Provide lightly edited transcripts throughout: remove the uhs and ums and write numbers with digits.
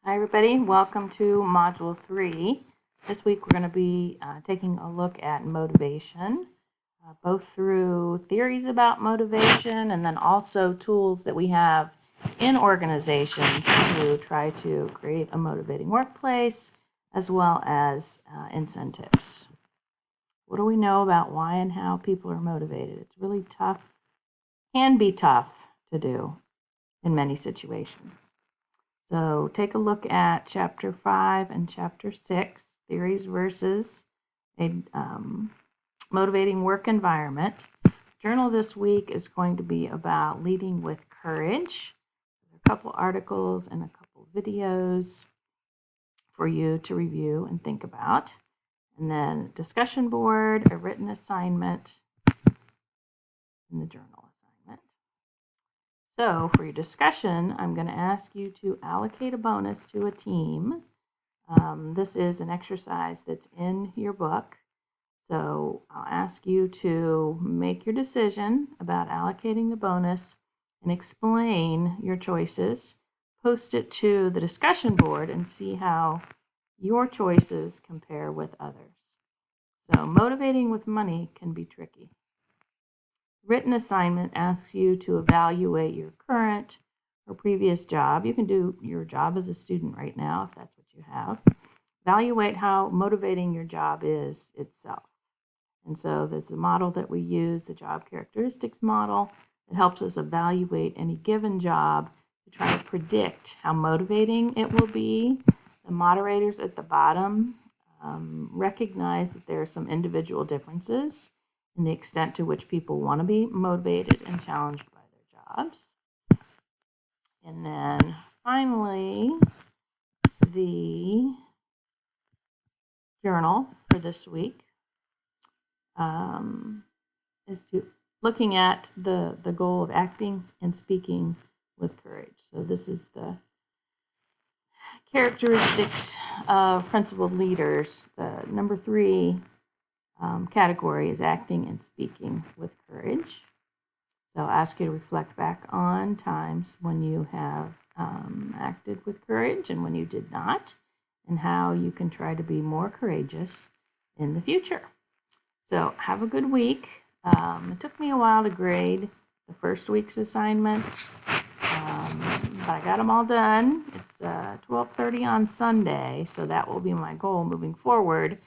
Hi everybody, welcome to Module 3. This week we're going to be taking a look at motivation, both through theories about motivation and then also tools that we have in organizations to try to create a motivating workplace as well as incentives. What do we know about why and how people are motivated? It's really tough, can be tough to do in many situations. So take a look at Chapter 5 and Chapter 6, Theories versus a Motivating Work Environment. Journal this week is going to be about leading with courage. There's a couple articles and a couple videos for you to review and think about. And then discussion board, a written assignment, and the journal assignment. So for your discussion, I'm going to ask you to allocate a bonus to a team. This is an exercise that's in your book. So I'll ask you to make your decision about allocating the bonus and explain your choices. Post it to the discussion board and see how your choices compare with others. So motivating with money can be tricky. Written assignment asks you to evaluate your current or previous job. You can do your job as a student right now if that's what you have. Evaluate how motivating your job is itself. And so there's a model that we use, the job characteristics model, that helps us evaluate any given job to try to predict how motivating it will be. The moderators at the bottom recognize that there are some individual differences in the extent to which people want to be motivated and challenged by their jobs. And then finally, the journal for this week is looking at the goal of acting and speaking with courage. So this is the characteristics of principled leaders. The number 3 category is acting and speaking with courage. So I'll ask you to reflect back on times when you have acted with courage and when you did not, and how you can try to be more courageous in the future. So have a good week. It took me a while to grade the first week's assignments, but I got them all done. It's 12:30 on Sunday, so that will be my goal moving forward,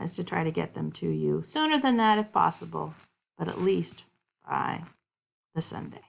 is to try to get them to you sooner than that if possible, but at least by the Sunday.